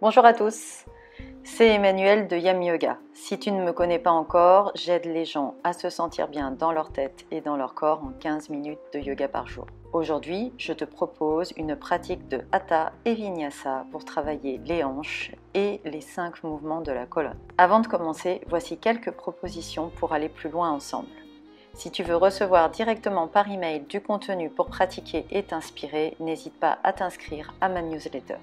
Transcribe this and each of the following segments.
Bonjour à tous, c'est Emmanuelle de Yam Yoga. Si tu ne me connais pas encore, j'aide les gens à se sentir bien dans leur tête et dans leur corps en 15 minutes de yoga par jour. Aujourd'hui, je te propose une pratique de Hatha et Vinyasa pour travailler les hanches et les 5 mouvements de la colonne. Avant de commencer, voici quelques propositions pour aller plus loin ensemble. Si tu veux recevoir directement par email du contenu pour pratiquer et t'inspirer, n'hésite pas à t'inscrire à ma newsletter.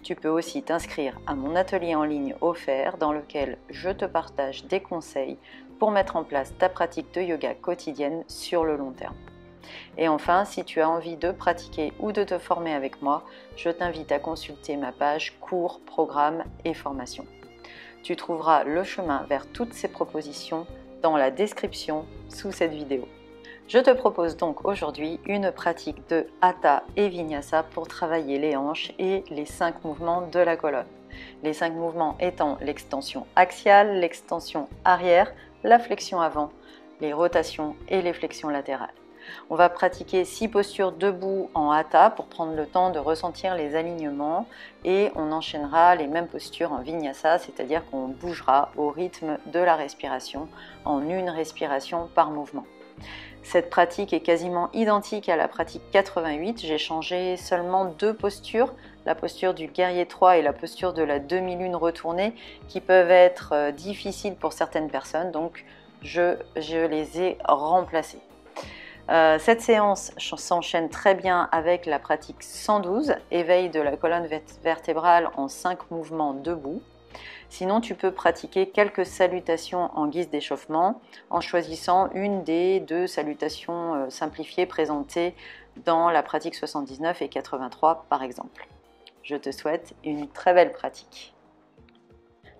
Tu peux aussi t'inscrire à mon atelier en ligne offert dans lequel je te partage des conseils pour mettre en place ta pratique de yoga quotidienne sur le long terme. Et enfin, si tu as envie de pratiquer ou de te former avec moi, je t'invite à consulter ma page cours, programmes et formations. Tu trouveras le chemin vers toutes ces propositions dans la description sous cette vidéo. Je te propose donc aujourd'hui une pratique de Hatha et Vinyasa pour travailler les hanches et les 5 mouvements de la colonne. Les 5 mouvements étant l'extension axiale, l'extension arrière, la flexion avant, les rotations et les flexions latérales. On va pratiquer 6 postures debout en Hatha pour prendre le temps de ressentir les alignements et on enchaînera les mêmes postures en Vinyasa, c'est-à-dire qu'on bougera au rythme de la respiration en une respiration par mouvement. Cette pratique est quasiment identique à la pratique 88, j'ai changé seulement 2 postures, la posture du guerrier 3 et la posture de la demi-lune retournée qui peuvent être difficiles pour certaines personnes, donc je les ai remplacées. Cette séance s'enchaîne très bien avec la pratique 112, éveil de la colonne vertébrale en 5 mouvements debout. Sinon, tu peux pratiquer quelques salutations en guise d'échauffement en choisissant une des 2 salutations simplifiées présentées dans la pratique 79 et 83 par exemple. Je te souhaite une très belle pratique.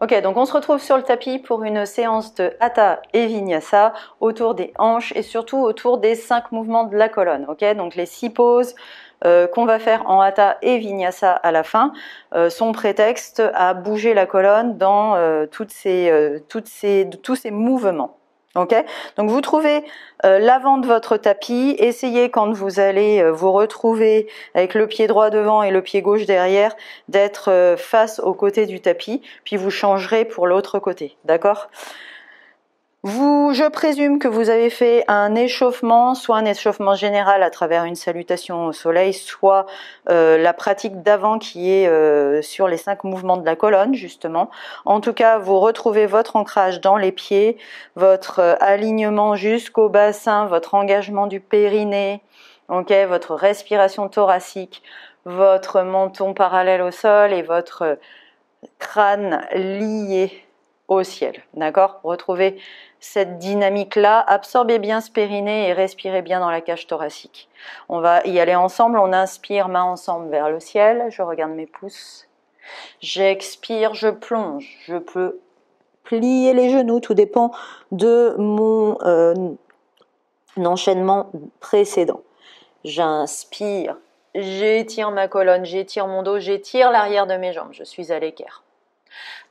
Ok, donc on se retrouve sur le tapis pour une séance de Hatha et Vinyasa autour des hanches et surtout autour des 5 mouvements de la colonne. Ok, donc les 6 poses qu'on va faire en Hatha et Vinyasa à la fin sont prétexte à bouger la colonne dans tous ces mouvements. Okay, donc vous trouvez l'avant de votre tapis, essayez quand vous allez vous retrouver avec le pied droit devant et le pied gauche derrière d'être face au côté du tapis, puis vous changerez pour l'autre côté, d'accord ? Je présume que vous avez fait un échauffement, soit un échauffement général à travers une salutation au soleil, soit la pratique d'avant qui est sur les 5 mouvements de la colonne, justement. En tout cas, vous retrouvez votre ancrage dans les pieds, votre alignement jusqu'au bassin, votre engagement du périnée, okay, votre respiration thoracique, votre menton parallèle au sol et votre crâne lié au ciel, d'accord ? Retrouvez cette dynamique-là, absorbez bien ce périnée et respirez bien dans la cage thoracique. On va y aller ensemble, on inspire main ensemble vers le ciel, je regarde mes pouces. J'expire, je plonge, je peux plier les genoux, tout dépend de mon enchaînement précédent. J'inspire, j'étire ma colonne, j'étire mon dos, j'étire l'arrière de mes jambes, je suis à l'équerre.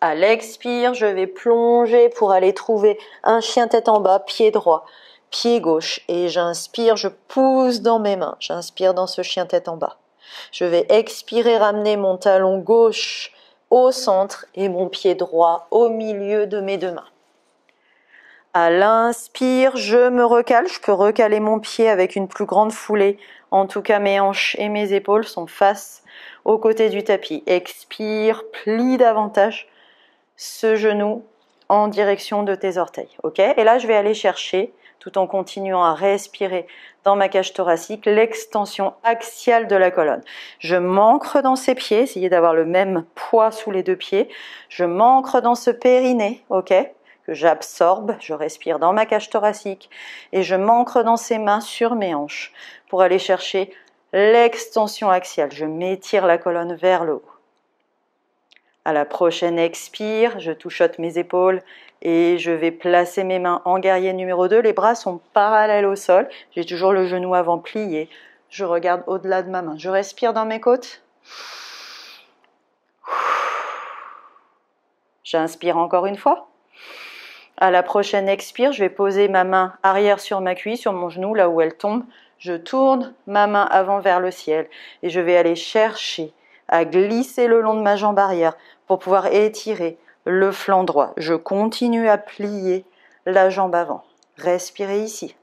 À l'expire, je vais plonger pour aller trouver un chien tête en bas, pied droit, pied gauche. Et j'inspire, je pousse dans mes mains. J'inspire dans ce chien tête en bas. Je vais expirer, ramener mon talon gauche au centre et mon pied droit au milieu de mes 2 mains. À l'inspire, je me recale. Je peux recaler mon pied avec une plus grande foulée. En tout cas, mes hanches et mes épaules sont face au côté du tapis. Expire, plie davantage ce genou en direction de tes orteils. Ok ? Et là, je vais aller chercher, tout en continuant à respirer dans ma cage thoracique, l'extension axiale de la colonne. Je m'ancre dans ces pieds, essayez d'avoir le même poids sous les 2 pieds. Je m'ancre dans ce périnée, ok ? Que j'absorbe, je respire dans ma cage thoracique et je m'ancre dans ces mains sur mes hanches pour aller chercher l'extension axiale. Je m'étire la colonne vers le haut. À la prochaine expire, je touchote mes épaules et je vais placer mes mains en guerrier numéro 2. Les bras sont parallèles au sol. J'ai toujours le genou avant plié. Je regarde au-delà de ma main. Je respire dans mes côtes. J'inspire encore une fois. À la prochaine expire, je vais poser ma main arrière sur ma cuisse, sur mon genou, là où elle tombe. Je tourne ma main avant vers le ciel et je vais aller chercher à glisser le long de ma jambe arrière pour pouvoir étirer le flanc droit. Je continue à plier la jambe avant. Respirez ici.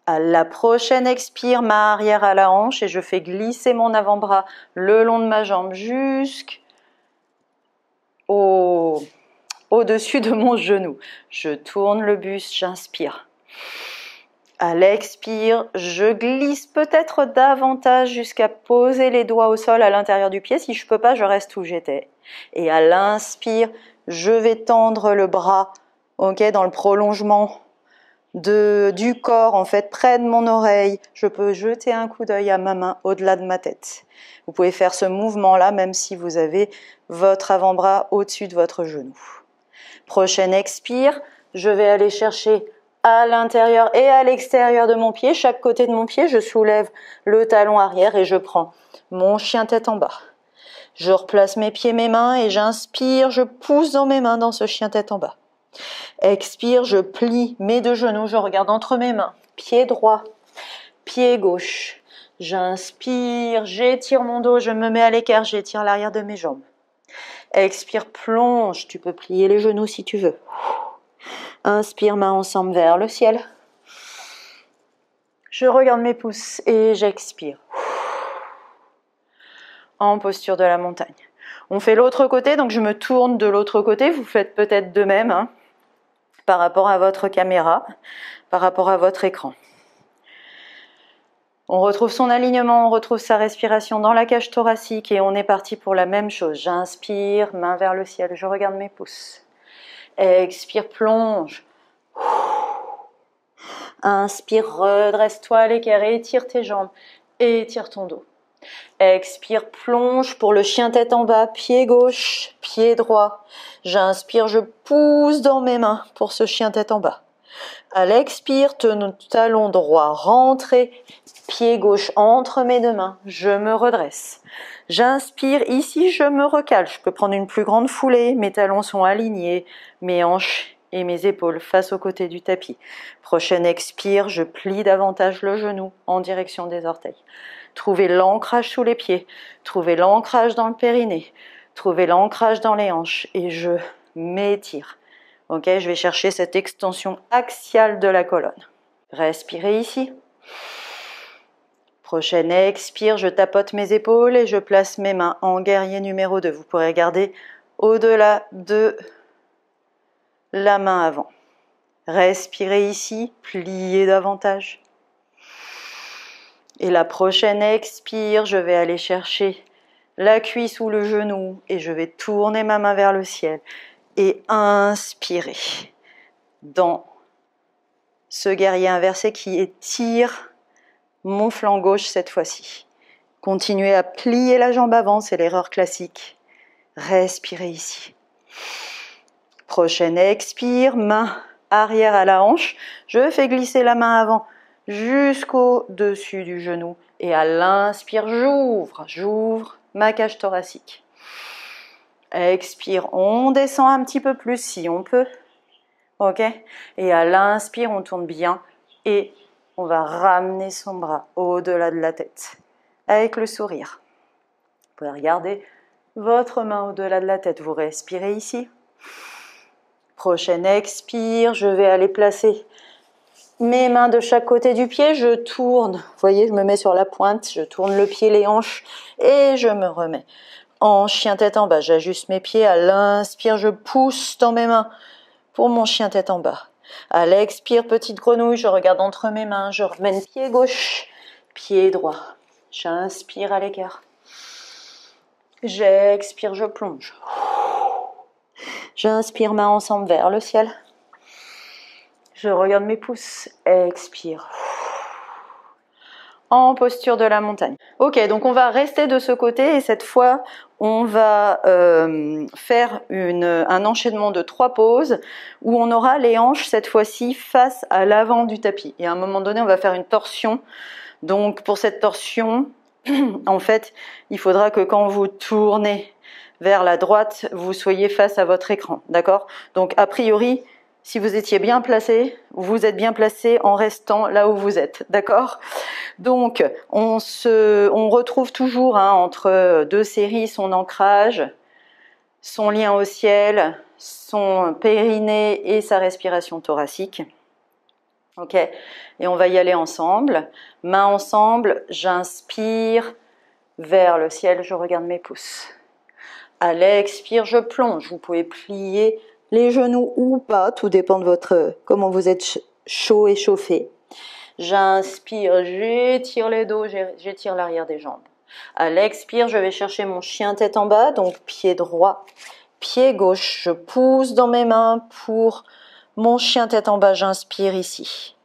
À la prochaine expire, main arrière à la hanche et je fais glisser mon avant-bras le long de ma jambe au-dessus de mon genou. Je tourne le buste, j'inspire. À l'expire, je glisse peut-être davantage jusqu'à poser les doigts au sol à l'intérieur du pied. Si je ne peux pas, je reste où j'étais. Et à l'inspire, je vais tendre le bras, dans le prolongement du corps, en fait, près de mon oreille. Je peux jeter un coup d'œil à ma main au-delà de ma tête. Vous pouvez faire ce mouvement-là, même si vous avez votre avant-bras au-dessus de votre genou. Prochaine expire, je vais aller chercher à l'intérieur et à l'extérieur de mon pied, chaque côté de mon pied, je soulève le talon arrière et je prends mon chien tête en bas. Je replace mes pieds, mes mains et j'inspire, je pousse dans mes mains dans ce chien tête en bas. Expire, je plie mes deux genoux, je regarde entre mes mains, pied droit, pied gauche. J'inspire, j'étire mon dos, je me mets à l'écart, j'étire l'arrière de mes jambes. Expire, plonge, tu peux plier les genoux si tu veux. Inspire, main ensemble vers le ciel. Je regarde mes pouces et j'expire. En posture de la montagne. On fait l'autre côté, donc je me tourne de l'autre côté. Vous faites peut-être de même, par rapport à votre caméra, par rapport à votre écran. On retrouve son alignement, on retrouve sa respiration dans la cage thoracique et on est parti pour la même chose. J'inspire, main vers le ciel, je regarde mes pouces. Expire, plonge. Inspire, redresse-toi à l'équerre, étire tes jambes, étire ton dos. Expire, plonge pour le chien tête en bas, pied gauche, pied droit. J'inspire, je pousse dans mes mains pour ce chien tête en bas. À l'expire, talon droit rentré, pied gauche entre mes deux mains, je me redresse. J'inspire, ici je me recale, je peux prendre une plus grande foulée, mes talons sont alignés, mes hanches et mes épaules face au côté du tapis. Prochaine expire, je plie davantage le genou en direction des orteils. Trouvez l'ancrage sous les pieds, trouvez l'ancrage dans le périnée, trouvez l'ancrage dans les hanches et je m'étire. Ok, je vais chercher cette extension axiale de la colonne. Respirez ici. Prochaine expire, je tapote mes épaules et je place mes mains en guerrier numéro 2. Vous pourrez regarder au-delà de la main avant. Respirez ici, pliez davantage. Et la prochaine expire, je vais aller chercher la cuisse ou le genou et je vais tourner ma main vers le ciel et inspirer dans ce guerrier inversé qui étire mon flanc gauche cette fois-ci. Continuez à plier la jambe avant, c'est l'erreur classique. Respirez ici. Prochaine expire, main arrière à la hanche. Je fais glisser la main avant jusqu'au-dessus du genou. Et à l'inspire, j'ouvre ma cage thoracique. Expire, on descend un petit peu plus si on peut. Ok? Et à l'inspire, on tourne bien et on va ramener son bras au-delà de la tête avec le sourire. Vous pouvez regarder votre main au-delà de la tête. Vous respirez ici. Prochaine expire, je vais aller placer mes mains de chaque côté du pied. Je tourne, vous voyez, je me mets sur la pointe, je tourne le pied, les hanches et je me remets en chien tête en bas. J'ajuste mes pieds. À l'inspire, je pousse dans mes mains pour mon chien tête en bas. À l'expire, petite grenouille, je regarde entre mes mains, je remène pied gauche, pied droit. J'inspire à l'écart. J'expire, je plonge. J'inspire, main ensemble vers le ciel. Je regarde mes pouces, expire. En posture de la montagne. Ok, donc on va rester de ce côté et cette fois, on va faire un enchaînement de 3 pauses où on aura les hanches cette fois-ci face à l'avant du tapis. Et à un moment donné, on va faire une torsion. Donc pour cette torsion, en fait, il faudra que quand vous tournez vers la droite, vous soyez face à votre écran, d'accord? Donc a priori, si vous étiez bien placé, vous êtes bien placé en restant là où vous êtes, d'accord? Donc on retrouve toujours entre deux séries son ancrage, son lien au ciel, son périnée et sa respiration thoracique. Ok, et on va y aller ensemble. Mains ensemble, j'inspire vers le ciel, je regarde mes pouces. À l'expire, je plonge. Vous pouvez plier les genoux ou pas, tout dépend de comment vous êtes chaud et chauffé. J'inspire, j'étire les dos, j'étire l'arrière des jambes. À l'expire, je vais chercher mon chien tête en bas, donc pied droit, pied gauche. Je pousse dans mes mains pour mon chien tête en bas, j'inspire ici.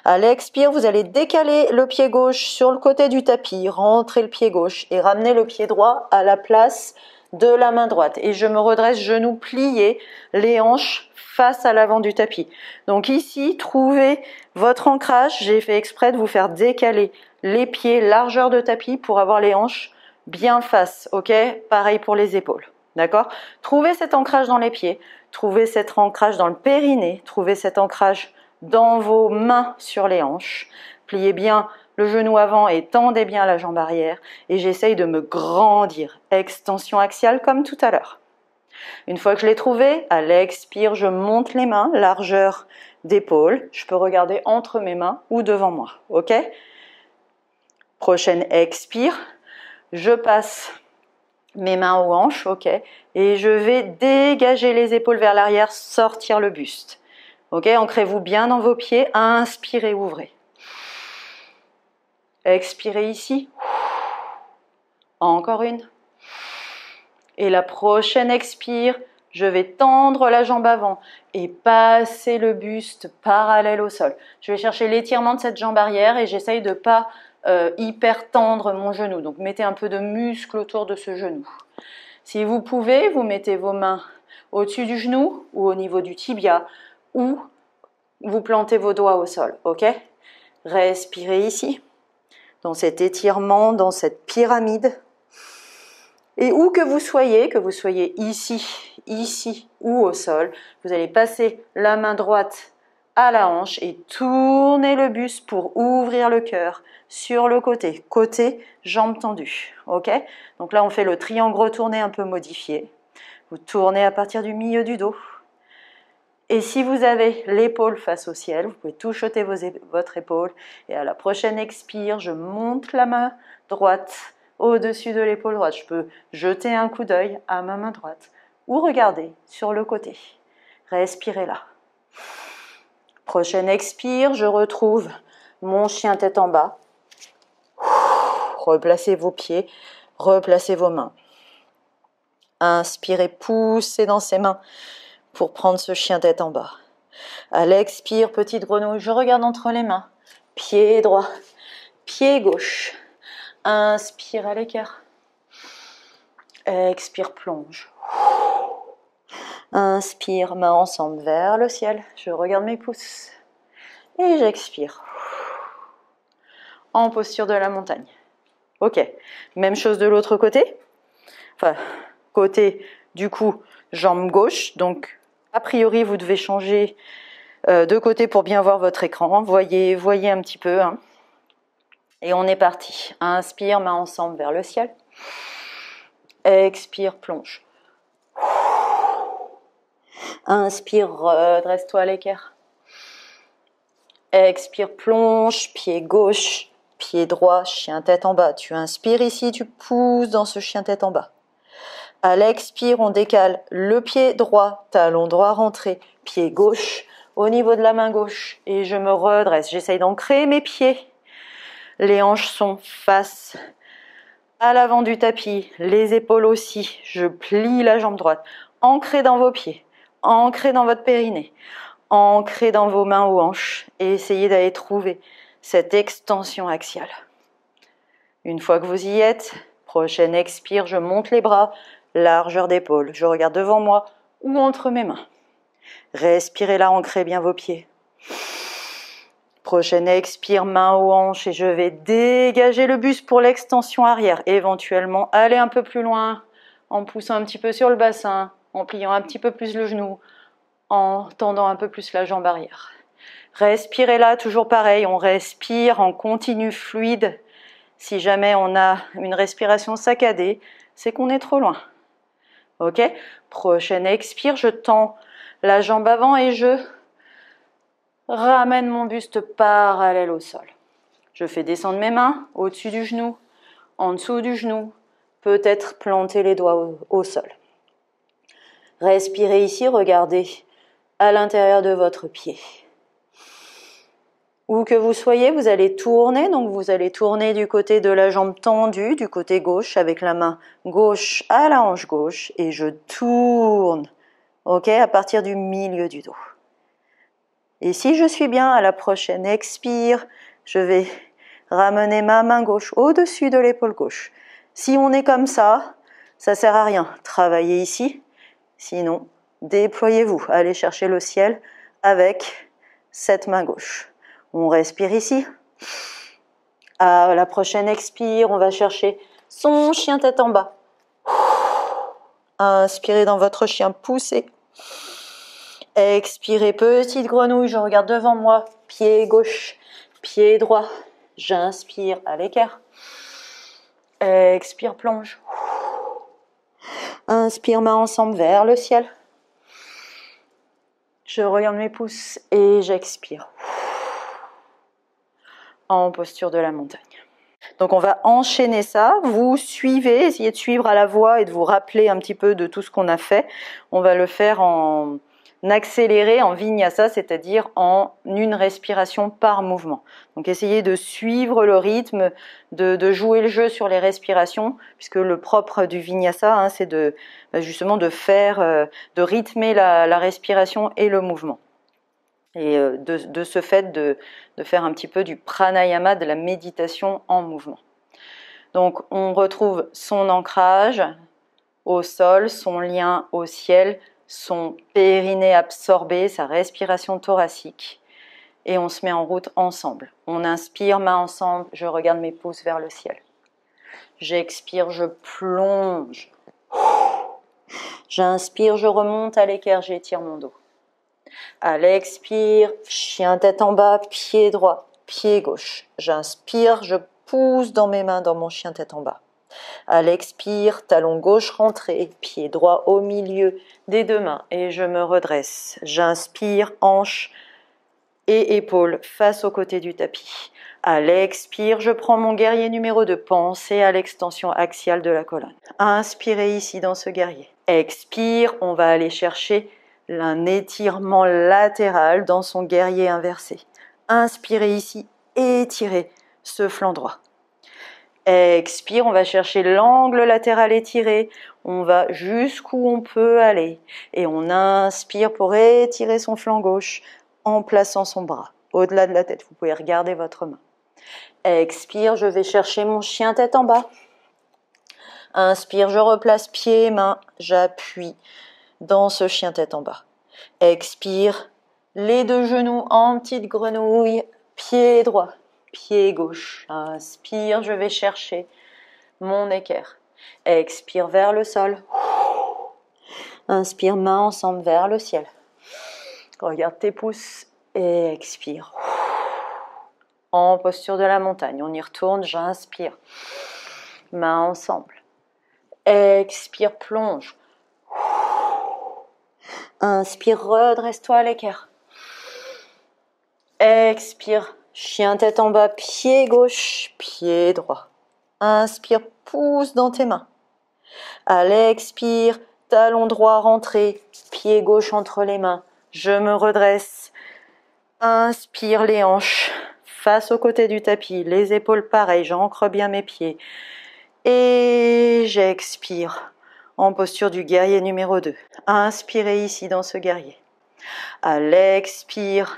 À l'expire, vous allez décaler le pied gauche sur le côté du tapis, rentrer le pied gauche et ramener le pied droit à la place de la main droite. Et je me redresse, genoux pliés, les hanches face à l'avant du tapis. Donc ici, trouvez votre ancrage. J'ai fait exprès de vous faire décaler les pieds, largeur de tapis pour avoir les hanches bien face. Ok, pareil pour les épaules. D'accord? Trouvez cet ancrage dans les pieds, trouvez cet ancrage dans le périnée, trouvez cet ancrage dans vos mains sur les hanches. Pliez bien le genou avant et tendez bien la jambe arrière. Et j'essaye de me grandir. Extension axiale comme tout à l'heure. Une fois que je l'ai trouvé, à l'expire, je monte les mains, largeur d'épaule. Je peux regarder entre mes mains ou devant moi. Ok? Prochaine expire. Je passe mes mains aux hanches. Ok? Et je vais dégager les épaules vers l'arrière, sortir le buste. Ok? Ancrez-vous bien dans vos pieds. Inspirez, ouvrez. Expirez ici. Encore une. Et la prochaine expire, je vais tendre la jambe avant et passer le buste parallèle au sol. Je vais chercher l'étirement de cette jambe arrière et j'essaye de ne pas hyper tendre mon genou. Donc mettez un peu de muscle autour de ce genou. Si vous pouvez, vous mettez vos mains au-dessus du genou ou au niveau du tibia ou vous plantez vos doigts au sol. Ok? Respirez ici, dans cet étirement, dans cette pyramide. Et où que vous soyez ici ou au sol, vous allez passer la main droite à la hanche et tourner le buste pour ouvrir le cœur sur le côté. Côté, jambes tendues. Ok? Donc là, on fait le triangle retourné un peu modifié. Vous tournez à partir du milieu du dos. Et si vous avez l'épaule face au ciel, vous pouvez touchoter votre épaule. Et à la prochaine expire, je monte la main droite au-dessus de l'épaule droite. Je peux jeter un coup d'œil à ma main droite ou regarder sur le côté. Respirez là. Prochaine expire, je retrouve mon chien tête en bas. Replacez vos pieds, replacez vos mains. Inspirez, poussez dans ses mains pour prendre ce chien tête en bas. À l'expire, petite grenouille, je regarde entre les mains. Pied droit, pied gauche. Inspire à l'écart. Expire, plonge. Inspire, main ensemble vers le ciel. Je regarde mes pouces. Et j'expire. En posture de la montagne. Ok. Même chose de l'autre côté. Enfin, côté, du coup, jambe gauche. Donc, a priori, vous devez changer de côté pour bien voir votre écran. Voyez un petit peu. Et on est parti. Inspire, main ensemble vers le ciel. Expire, plonge. Inspire, redresse-toi à l'équerre. Expire, plonge, pied gauche, pied droit, chien tête en bas. Tu inspires ici, tu pousses dans ce chien tête en bas. À l'expire, on décale le pied droit, talon droit rentré, pied gauche au niveau de la main gauche. Et je me redresse, j'essaye d'ancrer mes pieds. Les hanches sont face à l'avant du tapis, les épaules aussi. Je plie la jambe droite. Ancrez dans vos pieds, ancrez dans votre périnée, ancrez dans vos mains aux hanches et essayez d'aller trouver cette extension axiale. Une fois que vous y êtes, prochaine expire, je monte les bras, largeur d'épaule. Je regarde devant moi ou entre mes mains. Respirez là, ancrez bien vos pieds. Prochaine expire, main aux hanches et je vais dégager le buste pour l'extension arrière. Éventuellement, aller un peu plus loin en poussant un petit peu sur le bassin, en pliant un petit peu plus le genou, en tendant un peu plus la jambe arrière. Respirez là, toujours pareil, on respire en continu fluide. Si jamais on a une respiration saccadée, c'est qu'on est trop loin. Ok? Prochaine expire, je tends la jambe avant et je ramène mon buste parallèle au sol. Je fais descendre mes mains au-dessus du genou, en dessous du genou, peut-être planter les doigts au sol. Respirez ici, regardez à l'intérieur de votre pied. Où que vous soyez, vous allez tourner, donc vous allez tourner du côté de la jambe tendue, du côté gauche, avec la main gauche à la hanche gauche, et je tourne, ok, à partir du milieu du dos. Et si je suis bien, à la prochaine expire, je vais ramener ma main gauche au-dessus de l'épaule gauche. Si on est comme ça sert à rien. Travaillez ici, sinon déployez-vous, allez chercher le ciel avec cette main gauche. On respire ici. À la prochaine expire, on va chercher son chien tête en bas. Inspirez dans votre chien, poussez. Expirez, petite grenouille, je regarde devant moi. Pied gauche, pied droit. J'inspire à l'équerre. Expire, plonge. Inspire, main ensemble vers le ciel. Je regarde mes pouces et j'expire. En posture de la montagne. Donc on va enchaîner ça, vous suivez, essayez de suivre à la voix et de vous rappeler un petit peu de tout ce qu'on a fait. On va le faire en accéléré, en vinyasa, c'est-à-dire en une respiration par mouvement. Donc essayez de suivre le rythme, de jouer le jeu sur les respirations, puisque le propre du vinyasa, c'est justement de de rythmer la respiration et le mouvement. Et de ce fait de faire un petit peu du pranayama, de la méditation en mouvement. Donc on retrouve son ancrage au sol, son lien au ciel, son périnée absorbé, sa respiration thoracique. Et on se met en route ensemble. On inspire, main ensemble, je regarde mes pouces vers le ciel. J'expire, je plonge. J'inspire, je remonte à l'équerre, j'étire mon dos. À l'expire, chien tête en bas, pied droit, pied gauche. J'inspire, je pousse dans mes mains dans mon chien tête en bas. À l'expire, talon gauche rentré, pied droit au milieu des deux mains et je me redresse. J'inspire, hanche et épaules face au côté du tapis. À l'expire, je prends mon guerrier numéro 2, pensez à l'extension axiale de la colonne. Inspirez ici dans ce guerrier. Expire, on va aller chercher un étirement latéral dans son guerrier inversé. Inspirez ici, étirez ce flanc droit. Expire, on va chercher l'angle latéral étiré. On va jusqu'où on peut aller. Et on inspire pour étirer son flanc gauche en plaçant son bras au-delà de la tête. Vous pouvez regarder votre main. Expire, je vais chercher mon chien tête en bas. Inspire, je replace pied, main, j'appuie dans ce chien tête en bas. Expire, les deux genoux en petite grenouille, pied droit, pied gauche. Inspire, je vais chercher mon équerre. Expire vers le sol. Inspire, main ensemble vers le ciel. Regarde tes pouces et expire. En posture de la montagne, on y retourne, j'inspire. Main ensemble. Expire, plonge. Inspire, redresse-toi à l'équerre. Expire, chien tête en bas, pied gauche, pied droit. Inspire, pousse dans tes mains. À l'expire, talon droit rentré, pied gauche entre les mains. Je me redresse. Inspire les hanches, face au côté du tapis, les épaules pareil, j'ancre bien mes pieds. Et j'expire en posture du guerrier numéro 2. Inspirez ici dans ce guerrier. À l'expire,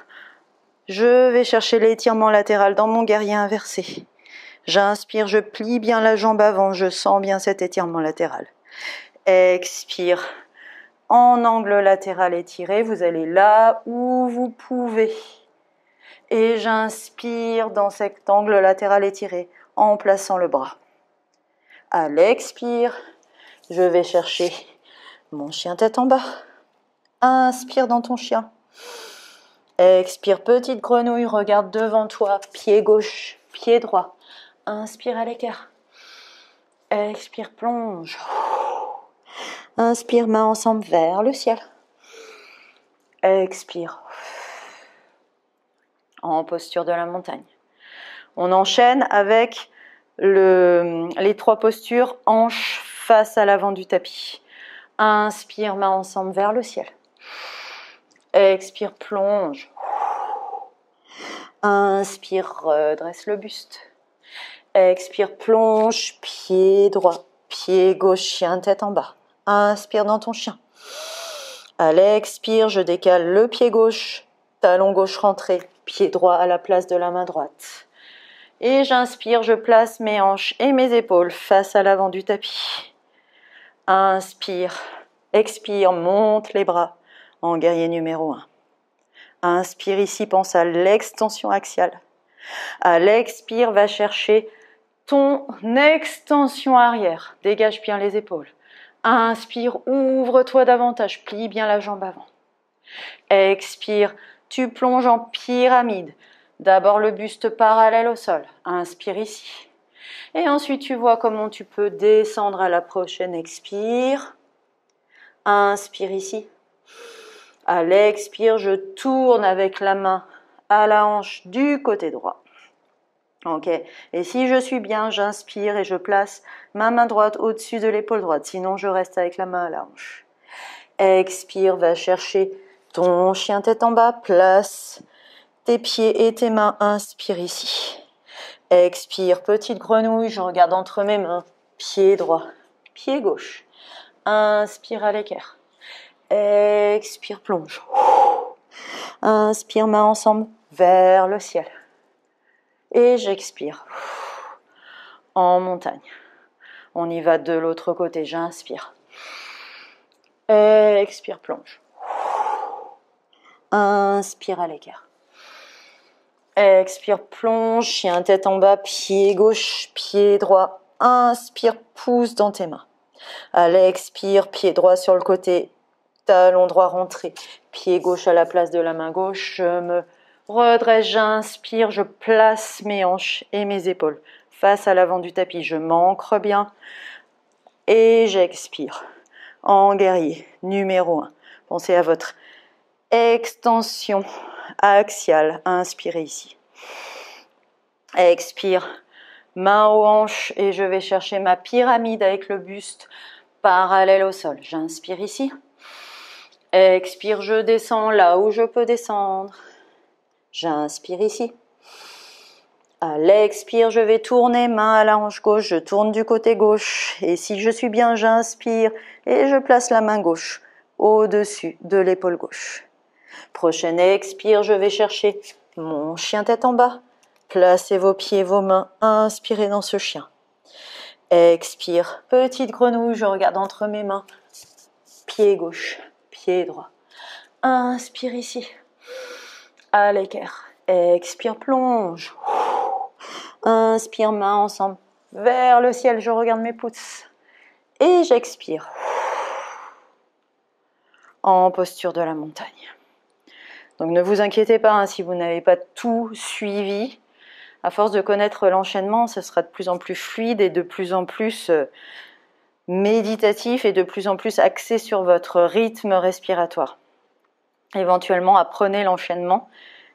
je vais chercher l'étirement latéral dans mon guerrier inversé. J'inspire, je plie bien la jambe avant, je sens bien cet étirement latéral. Expire, en angle latéral étiré, vous allez là où vous pouvez. Et j'inspire dans cet angle latéral étiré en plaçant le bras. À l'expire, je vais chercher mon chien tête en bas. Inspire dans ton chien. Expire, petite grenouille, regarde devant toi, pied gauche, pied droit. Inspire à l'écart. Expire, plonge. Inspire, main ensemble vers le ciel. Expire. En posture de la montagne. On enchaîne avec les 3 postures, hanches face à l'avant du tapis. Inspire, main ensemble vers le ciel. Expire, plonge. Inspire, redresse le buste. Expire, plonge, pied droit, pied gauche, chien tête en bas. Inspire dans ton chien. À l'expire, je décale le pied gauche, talon gauche rentré, pied droit à la place de la main droite. Et j'inspire, je place mes hanches et mes épaules face à l'avant du tapis. Inspire, expire, monte les bras en guerrier numéro 1. Inspire ici, pense à l'extension axiale. À l'expire, va chercher ton extension arrière. Dégage bien les épaules. Inspire, ouvre-toi davantage, plie bien la jambe avant. Expire, tu plonges en pyramide. D'abord le buste parallèle au sol. Inspire ici. Et ensuite tu vois comment tu peux descendre à la prochaine expire. Inspire ici. À l'expire, je tourne avec la main à la hanche du côté droit. Ok. Et si je suis bien, j'inspire et je place ma main droite au-dessus de l'épaule droite. Sinon, je reste avec la main à la hanche. Expire, va chercher ton chien tête en bas. Place tes pieds et tes mains. Inspire ici. Expire, petite grenouille. Je regarde entre mes mains. Pied droit, pied gauche. Inspire à l'équerre. Expire, plonge. Inspire, main ensemble vers le ciel. Et j'expire. En montagne. On y va de l'autre côté. J'inspire. Expire, plonge. Inspire à l'écart. Expire, plonge. Chien tête en bas, pied gauche, pied droit. Inspire, pousse dans tes mains. À l'expire, pied droit sur le côté. Talon droit rentré, pied gauche à la place de la main gauche, je me redresse, j'inspire, je place mes hanches et mes épaules face à l'avant du tapis, je m'ancre bien et j'expire en guerrier numéro 1. Pensez à votre extension axiale, inspirez ici. Expire, main aux hanches et je vais chercher ma pyramide avec le buste parallèle au sol, j'inspire ici. Expire, je descends là où je peux descendre. J'inspire ici. À l'expire, je vais tourner main à la hanche gauche. Je tourne du côté gauche. Et si je suis bien, j'inspire et je place la main gauche au-dessus de l'épaule gauche. Prochaine expire, je vais chercher mon chien tête en bas. Placez vos pieds, vos mains. Inspirez dans ce chien. Expire, petite grenouille, je regarde entre mes mains. Pied gauche. Pied droit. Inspire ici. À l'équerre. Expire, plonge. Inspire, main ensemble. Vers le ciel, je regarde mes pouces. Et j'expire. En posture de la montagne. Donc ne vous inquiétez pas si vous n'avez pas tout suivi. À force de connaître l'enchaînement, ce sera de plus en plus fluide et de plus en plus méditatif et de plus en plus axé sur votre rythme respiratoire. Éventuellement, apprenez l'enchaînement,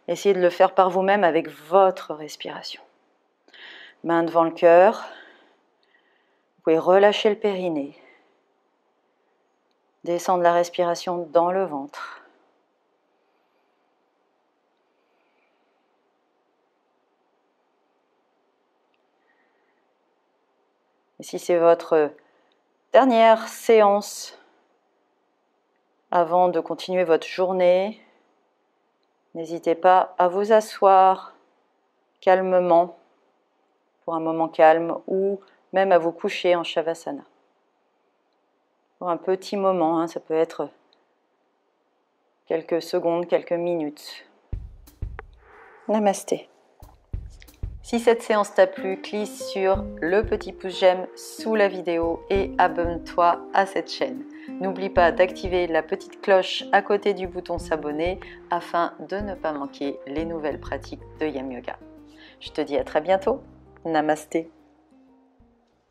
essayez de le faire par vous-même avec votre respiration. Main devant le cœur, vous pouvez relâcher le périnée, descendre la respiration dans le ventre. Et si c'est votre dernière séance avant de continuer votre journée, n'hésitez pas à vous asseoir calmement pour un moment calme ou même à vous coucher en Shavasana. Pour un petit moment, ça peut être quelques secondes, quelques minutes. Namasté. Si cette séance t'a plu, clique sur le petit pouce j'aime sous la vidéo et abonne-toi à cette chaîne. N'oublie pas d'activer la petite cloche à côté du bouton s'abonner afin de ne pas manquer les nouvelles pratiques de Yam Yoga. Je te dis à très bientôt. Namasté.